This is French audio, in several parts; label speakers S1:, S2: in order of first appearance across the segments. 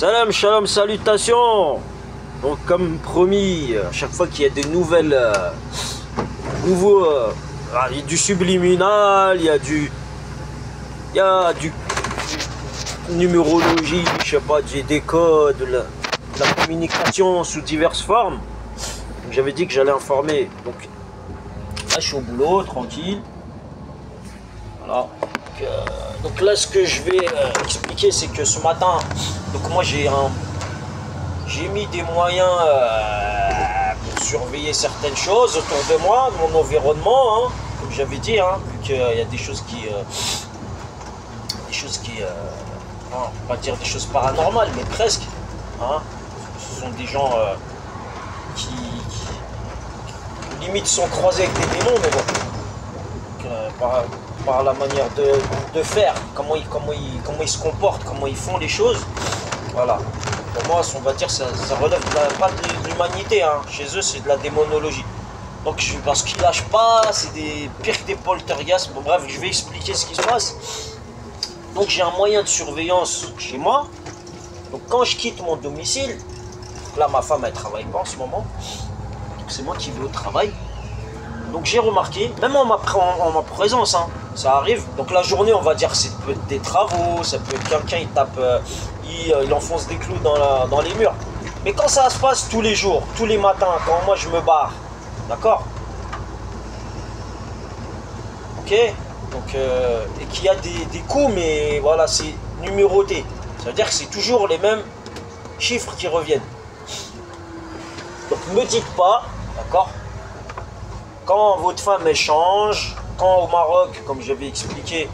S1: Salam, shalom, salutations. Donc comme promis, à chaque fois qu'il y a des nouvelles, il y a du subliminal, il y a du numérologie, je sais pas, des codes, de la communication sous diverses formes. J'avais dit que j'allais informer. Donc là je suis au boulot, tranquille. Voilà. Donc là ce que je vais expliquer, c'est que ce matin, donc moi j'ai mis des moyens pour surveiller certaines choses autour de moi, de mon environnement, hein, comme j'avais dit, hein, qu'il y a des choses qui non, on va pas dire des choses paranormales, mais presque, hein. Ce sont des gens qui limite sont croisés avec des démons, mais bon, par la manière de faire, comment ils se comportent, comment ils font les choses, voilà. Pour moi, on va dire, ça relève pas de l'humanité, hein. Chez eux, c'est de la démonologie. Donc, parce qu'ils lâchent pas, c'est des pires que des poltergeists. Bon, bref, je vais expliquer ce qui se passe. Donc, j'ai un moyen de surveillance chez moi. Donc, quand je quitte mon domicile, donc là, ma femme, elle travaille pas en ce moment. Donc, c'est moi qui vais au travail. Donc, j'ai remarqué, même en ma présence, hein, ça arrive. Donc, la journée, on va dire, c'est peut-être des travaux, ça peut être quelqu'un, il tape... il enfonce des clous dans les murs. Mais quand ça se passe tous les jours, tous les matins, quand moi je me barre, d'accord? Ok? Donc, et qu'il y a des coups, mais voilà, c'est numéroté. Ça veut dire que c'est toujours les mêmes chiffres qui reviennent. Donc, ne me dites pas, d'accord? Quand votre femme elle change, quand au Maroc, comme j'avais expliqué,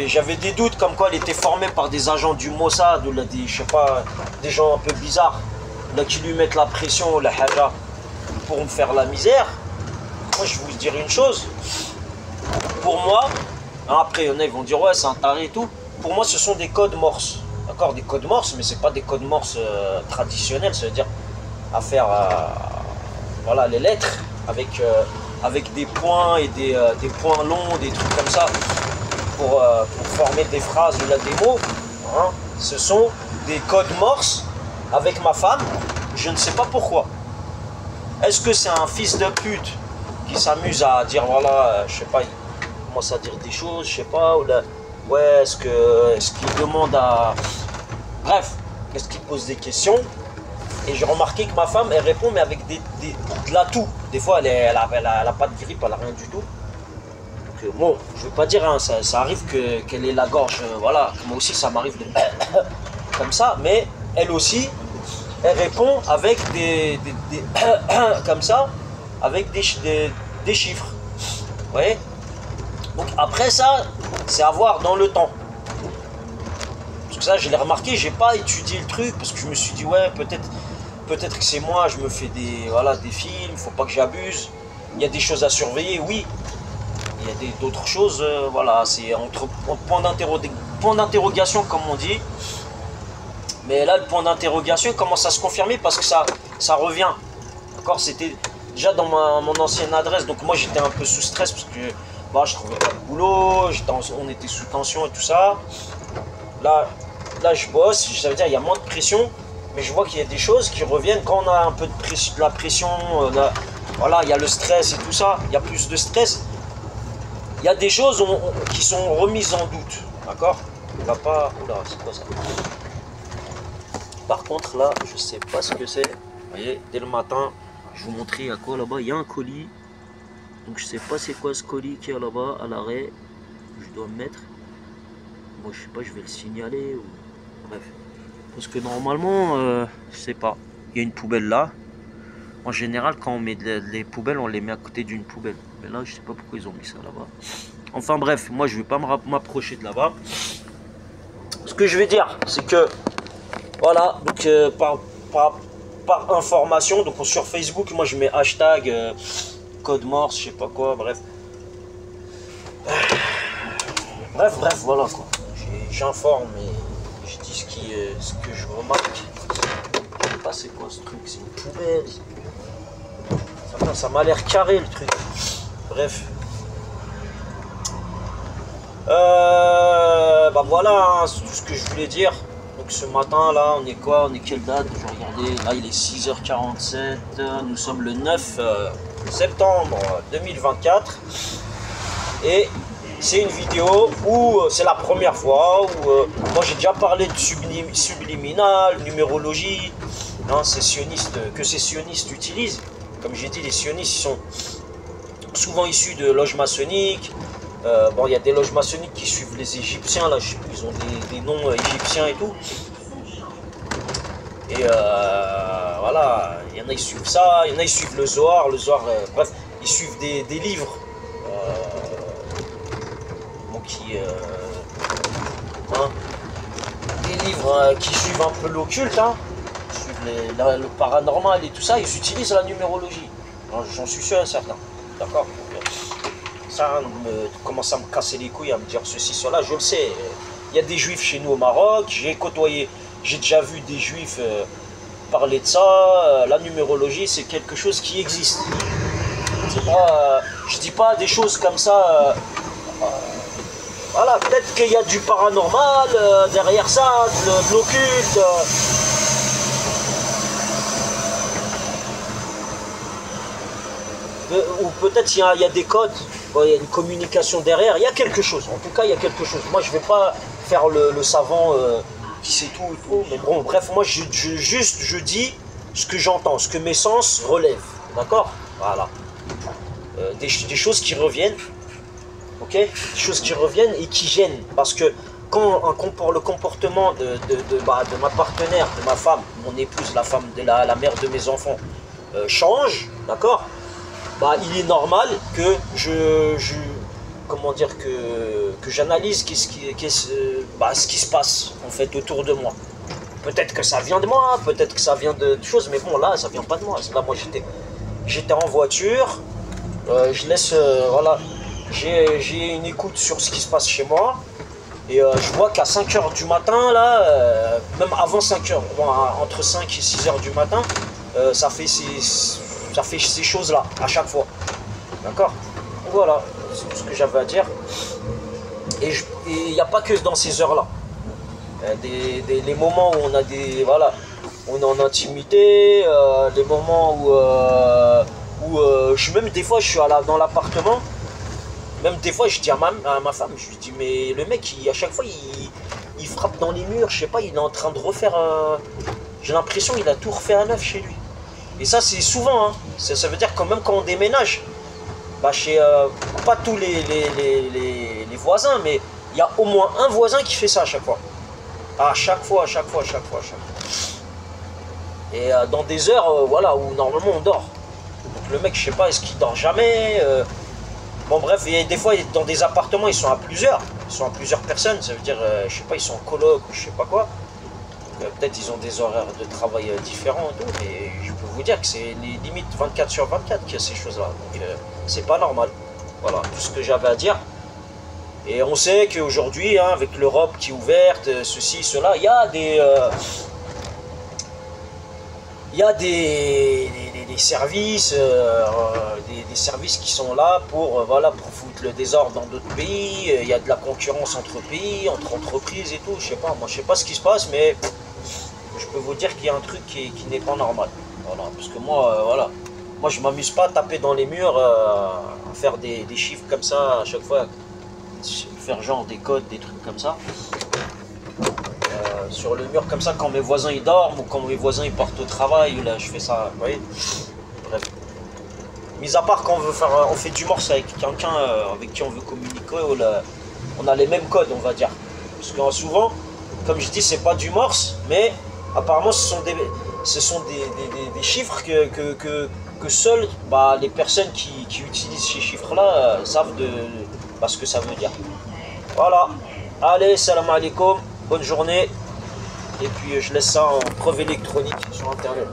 S1: j'avais des doutes comme quoi elle était formée par des agents du Mossad ou là, je sais pas, des gens un peu bizarres là, qui lui mettent la pression, la haja, pour me faire la misère. Moi je vais vous dire une chose, pour moi, hein, après ils vont dire ouais c'est un taré et tout, pour moi ce sont des codes morses, d'accord, des codes morses, mais c'est pas des codes morses traditionnels, ça veut dire à faire voilà, les lettres avec des points et des points longs, des trucs comme ça. Pour former des phrases ou là, des mots, hein. Ce sont des codes morses avec ma femme, je ne sais pas pourquoi. Est-ce que c'est un fils de pute qui s'amuse à dire voilà, je sais pas, il commence à dire des choses, je sais pas, ou là, ouais, est-ce qu'il demande à... Bref, est-ce qu'il pose des questions? Et j'ai remarqué que ma femme, elle répond mais avec de l'atout. Des fois, elle a pas de grippe, elle a rien du tout. Bon, je veux pas dire, hein, ça arrive qu'elle ait la gorge, voilà, moi aussi ça m'arrive de comme ça, mais elle aussi, elle répond avec des comme ça, avec des chiffres, vous voyez. Donc après ça, c'est à voir dans le temps. Parce que ça, je l'ai remarqué, j'ai pas étudié le truc, parce que je me suis dit, ouais, peut-être que c'est moi, je me fais des films, faut pas que j'abuse, il y a des choses à surveiller, oui. Il y a d'autres choses, voilà, c'est entre point d'interrogation comme on dit. Mais là, le point d'interrogation commence à se confirmer parce que ça revient. D'accord, c'était déjà dans mon ancienne adresse, donc moi j'étais un peu sous stress parce que bah, je trouvais pas de boulot, on était sous tension et tout ça. Là je bosse, ça veut dire il y a moins de pression, mais je vois qu'il y a des choses qui reviennent quand on a un peu de la pression, voilà, il y a le stress et tout ça, il y a plus de stress. Il y a des choses qui sont remises en doute, d'accord? On va pas... Oula, c'est quoi ça? Par contre, là, je sais pas ce que c'est. Vous voyez, dès le matin, je vous montrer à quoi là-bas. Il y a un colis. Donc, je sais pas c'est quoi ce colis qui est là-bas, à l'arrêt. Je dois me mettre. Moi, je sais pas, je vais le signaler. Ou... Bref. Parce que normalement, je sais pas. Il y a une poubelle là. En général, quand on met les poubelles, on les met à côté d'une poubelle. Mais là, je sais pas pourquoi ils ont mis ça là-bas. Enfin bref, moi je vais pas m'approcher de là-bas. Ce que je vais dire, c'est que voilà, donc par information, donc sur Facebook, moi je mets hashtag code morse, je sais pas quoi, bref. Bref, voilà quoi. J'informe et je dis ce que je remarque. Je sais pas c'est quoi ce truc, c'est une poubelle. Ça m'a l'air carré le truc. Bref. Bah voilà, hein, c'est tout ce que je voulais dire. Donc ce matin là, on est quoi? On est quelle date? Je vais regarder. Là il est 6h47. Nous sommes le 9 septembre 2024. Et c'est une vidéo où c'est la première fois où moi j'ai déjà parlé de subliminal, numérologie. Hein, ces sionistes, que ces sionistes utilisent. Comme j'ai dit, les sionistes sont souvent issus de loges maçonniques. Bon, il y a des loges maçonniques qui suivent les Égyptiens, là, je sais plus, ils ont des noms égyptiens et tout. Et voilà, il y en a ils suivent ça, il y en a ils suivent le Zohar, bref, ils suivent des livres bon, hein, des livres qui suivent un peu l'occulte, hein, qui suivent le paranormal et tout ça, ils utilisent la numérologie. J'en suis sûr et certain, d'accord? Ça commence à me casser les couilles, à me dire ceci, cela, je le sais. Il y a des juifs chez nous au Maroc, j'ai côtoyé, j'ai déjà vu des juifs parler de ça. La numérologie, c'est quelque chose qui existe. Pas, je dis pas des choses comme ça. Voilà, peut-être qu'il y a du paranormal derrière ça, de l'occulte. Ou peut-être il y a des codes, il y a une communication derrière, il y a quelque chose, en tout cas il y a quelque chose. Moi je ne vais pas faire le savant qui sait tout, mais bon bref, moi je dis ce que j'entends, ce que mes sens relèvent, d'accord? Voilà. Des choses qui reviennent, ok? Des choses qui reviennent et qui gênent, parce que quand le comportement de ma partenaire, de ma femme, mon épouse, la femme de la mère de mes enfants, change, d'accord? Bah, il est normal que comment dire, que j'analyse ce qui se passe en fait autour de moi. Peut-être que ça vient de moi, peut-être que ça vient de choses, mais bon là ça vient pas de moi. Là moi j'étais en voiture, je laisse voilà, j'ai une écoute sur ce qui se passe chez moi et je vois qu'à 5h du matin là, même avant 5h, bon, entre 5 et 6h du matin, ça fait ces choses-là, à chaque fois. D'accord? Voilà, c'est tout ce que j'avais à dire. Et il n'y a pas que dans ces heures-là. Les moments où on a on est en intimité, les moments où même des fois, je suis dans l'appartement, même des fois, je dis à ma femme, je lui dis, mais le mec, à chaque fois, il frappe dans les murs, je sais pas, il est en train de refaire... j'ai l'impression qu'il a tout refait à neuf chez lui. Et ça, c'est souvent, hein. Ça veut dire quand même quand on déménage, bah chez pas tous les voisins, mais il y a au moins un voisin qui fait ça à chaque fois. À chaque fois. Et dans des heures voilà, où normalement on dort. Donc le mec, je sais pas, est-ce qu'il dort jamais Bon bref, et des fois dans des appartements, ils sont à plusieurs personnes, ça veut dire, je sais pas, ils sont en coloc ou je sais pas quoi. Peut-être ils ont des horaires de travail différents et tout, mais je peux vous dire que c'est les limites 24/24 qu'il y a ces choses-là. Donc c'est pas normal. Voilà, tout ce que j'avais à dire. Et on sait qu'aujourd'hui, hein, avec l'Europe qui est ouverte, ceci, cela, il y a des services, des services qui sont là pour, voilà, pour foutre le désordre dans d'autres pays. Il y a de la concurrence entre pays, entre entreprises et tout. Je sais pas, moi je sais pas ce qui se passe, mais je peux vous dire qu'il y a un truc qui n'est pas normal. Voilà, parce que moi, voilà, moi je m'amuse pas à taper dans les murs, à faire des chiffres comme ça à chaque fois, faire genre des codes, des trucs comme ça. Sur le mur comme ça quand mes voisins ils dorment ou quand mes voisins ils partent au travail, là je fais ça, vous voyez. Bref. Mis à part quand on fait du morse avec quelqu'un avec qui on veut communiquer, on a les mêmes codes, on va dire. Parce que souvent, comme je dis, c'est pas du morse, mais apparemment ce sont des chiffres que seules les personnes qui utilisent ces chiffres-là savent ce que ça veut dire. Voilà. Allez, salam alaikum, bonne journée. Et puis je laisse ça en preuve électronique sur internet.